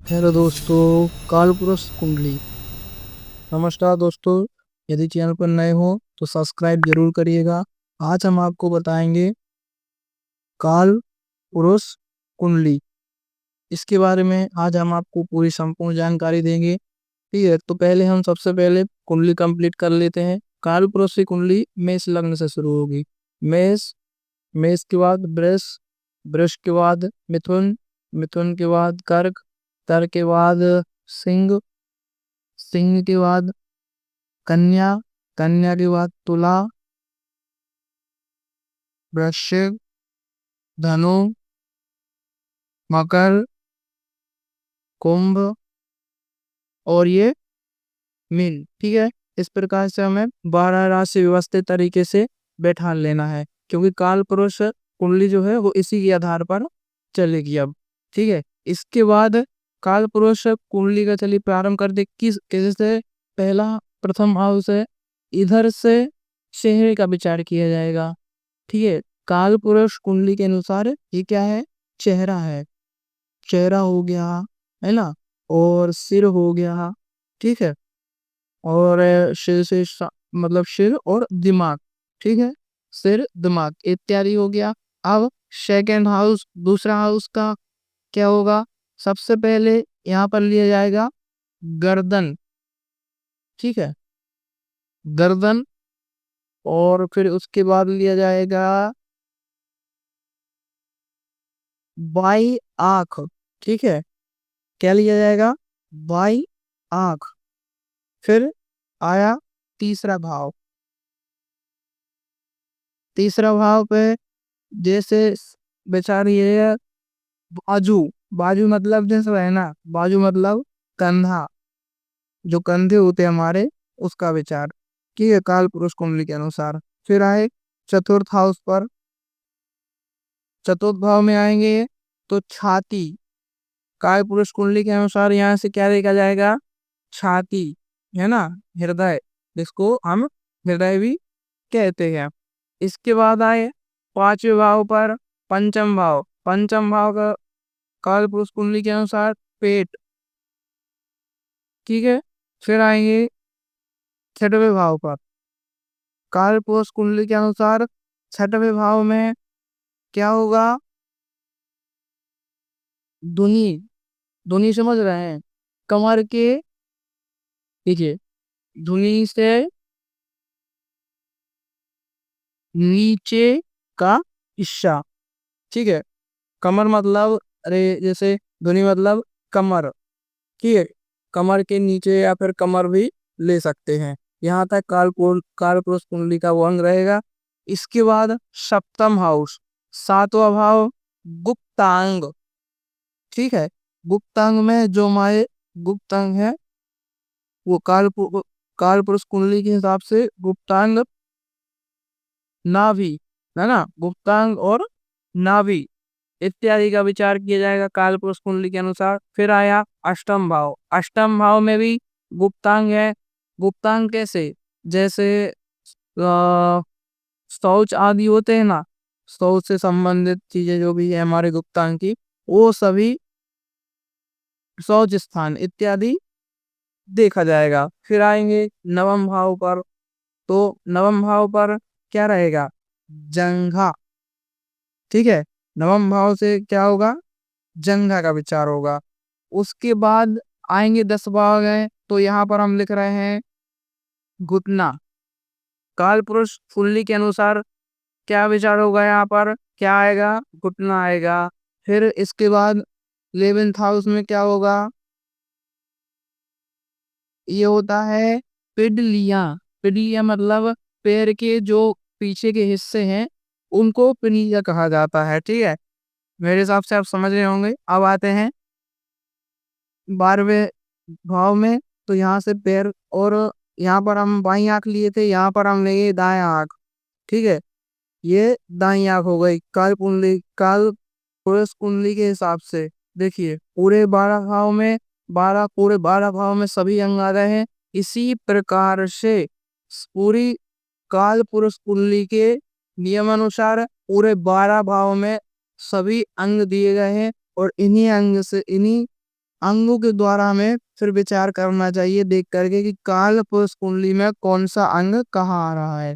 Hello दोस्तों, कालपुरुष कुंडली। नमस्कार दोस्तों, यदि चैनल पर नए हो तो सब्सक्राइब जरूर करिएगा। आज हम आपको बताएंगे काल पुरुष कुंडली। इसके बारे में आज हम आपको पूरी संपूर्ण जानकारी देंगे। ठीक है, तो पहले हम सबसे पहले कुंडली कंप्लीट कर लेते हैं। काल पुरुष की कुंडली मेष लग्न से शुरू होगी। मेष, मेष के बाद वृष, वृष के बाद मिथुन, मिथुन के बाद कर्क, कर्क के बाद सिंह, सिंह के बाद कन्या, कन्या के बाद तुला, वृश्चिक, धनु, मकर, कुंभ और ये मीन। ठीक है, इस प्रकार से हमें 12 राशि व्यवस्थित तरीके से बैठा लेना है, क्योंकि काल पुरुष कुंडली जो है वो इसी के आधार पर चलेगी अब। ठीक है, इसके बाद काल पुरुष कुंडली का चलिए प्रारंभ कर दे। किस कैसे से? पहला प्रथम हाउस है, इधर से चेहरे का विचार किया जाएगा। ठीक है, काल पुरुष कुंडली के अनुसार ये क्या है? चेहरा है। चेहरा हो गया, है ना, और सिर हो गया। ठीक है, और सिर से मतलब सिर और दिमाग। ठीक है, सिर दिमाग इत्यादि हो गया। अब सेकंड हाउस, दूसरा हाउस का क्या होगा? सबसे पहले यहाँ पर लिया जाएगा गर्दन। ठीक है, गर्दन, और फिर उसके बाद लिया जाएगा बाई आंख। ठीक है, क्या लिया जाएगा? बाई आंख। फिर आया तीसरा भाव। तीसरा भाव पे जैसे विचार ये है, बाजू। बाजू मतलब जैसे है ना, बाजू मतलब कंधा, जो कंधे होते हैं हमारे, उसका विचार। ठीक है, काल पुरुष कुंडली के अनुसार। फिर आए चतुर्थ हाउस पर। चतुर्थ भाव में आएंगे तो छाती। काल पुरुष कुंडली के अनुसार यहाँ से क्या देखा जाएगा? छाती, है ना, हृदय, जिसको हम हृदय भी कहते हैं। इसके बाद आए पांचवें भाव पर पंचम भाव। पंचम भाव का काल पुरुष कुंडली के अनुसार पेट। ठीक है, फिर आएंगे छठवें भाव पर। काल पुरुष कुंडली के अनुसार छठवें भाव में क्या होगा? धुनी। धुनी समझ रहे हैं? कमर के, देखिए, धुनी से नीचे का हिस्सा। ठीक है, कमर मतलब, अरे जैसे धुनी मतलब कमर। ठीक है, कमर के नीचे या फिर कमर भी ले सकते हैं। यहाँ तक काल पुरुष कुंडली का वो अंग रहेगा। इसके बाद सप्तम हाउस, सातवां भाव, गुप्तांग। ठीक है, गुप्तांग में जो हमारे गुप्तांग है वो काल पुरुष कुंडली के हिसाब से गुप्तांग नाभि, है ना, गुप्तांग और नाभि इत्यादि का विचार किया जाएगा काल पुरुष कुंडली के अनुसार। फिर आया अष्टम भाव। अष्टम भाव में भी गुप्तांग है। गुप्तांग कैसे? जैसे शौच आदि होते हैं ना, शौच से संबंधित चीजें जो भी है हमारे गुप्तांग की, वो सभी शौच स्थान इत्यादि देखा जाएगा। फिर आएंगे नवम भाव पर। तो नवम भाव पर क्या रहेगा? जंघा। ठीक है, नवम भाव से क्या होगा? जंघा का विचार होगा। उसके बाद आएंगे 10 भाव गए, तो यहाँ पर हम लिख रहे हैं घुटना। काल पुरुष कुंडली के अनुसार क्या विचार होगा? यहाँ पर क्या आएगा? घुटना आएगा। फिर इसके बाद 11th हाउस में क्या होगा? ये होता है पिडलियां। पिडलियां मतलब पैर के जो पीछे के हिस्से हैं, उनको पिनिया कहा जाता है। ठीक है, मेरे हिसाब से आप समझ रहे होंगे। अब आते हैं 12वें भाव में। तो यहाँ से पैर, और यहाँ पर हम बाई आंख लिए थे, यहाँ पर हम लेंगे दाएं आंख। ठीक है, ये दाई आंख हो गई काल पुरुष कुंडली के हिसाब से। देखिए, पूरे 12 भाव में, 12 पूरे 12 भाव में सभी अंग आ रहे हैं। इसी प्रकार से पूरी काल पुरुष कुंडली के नियमानुसार पूरे 12 भाव में सभी अंग दिए गए हैं, और इन्हीं अंग से, इन्हीं अंगों के द्वारा हमें फिर विचार करना चाहिए देख करके कि काल पुरुष कुंडली में कौन सा अंग कहाँ आ रहा है।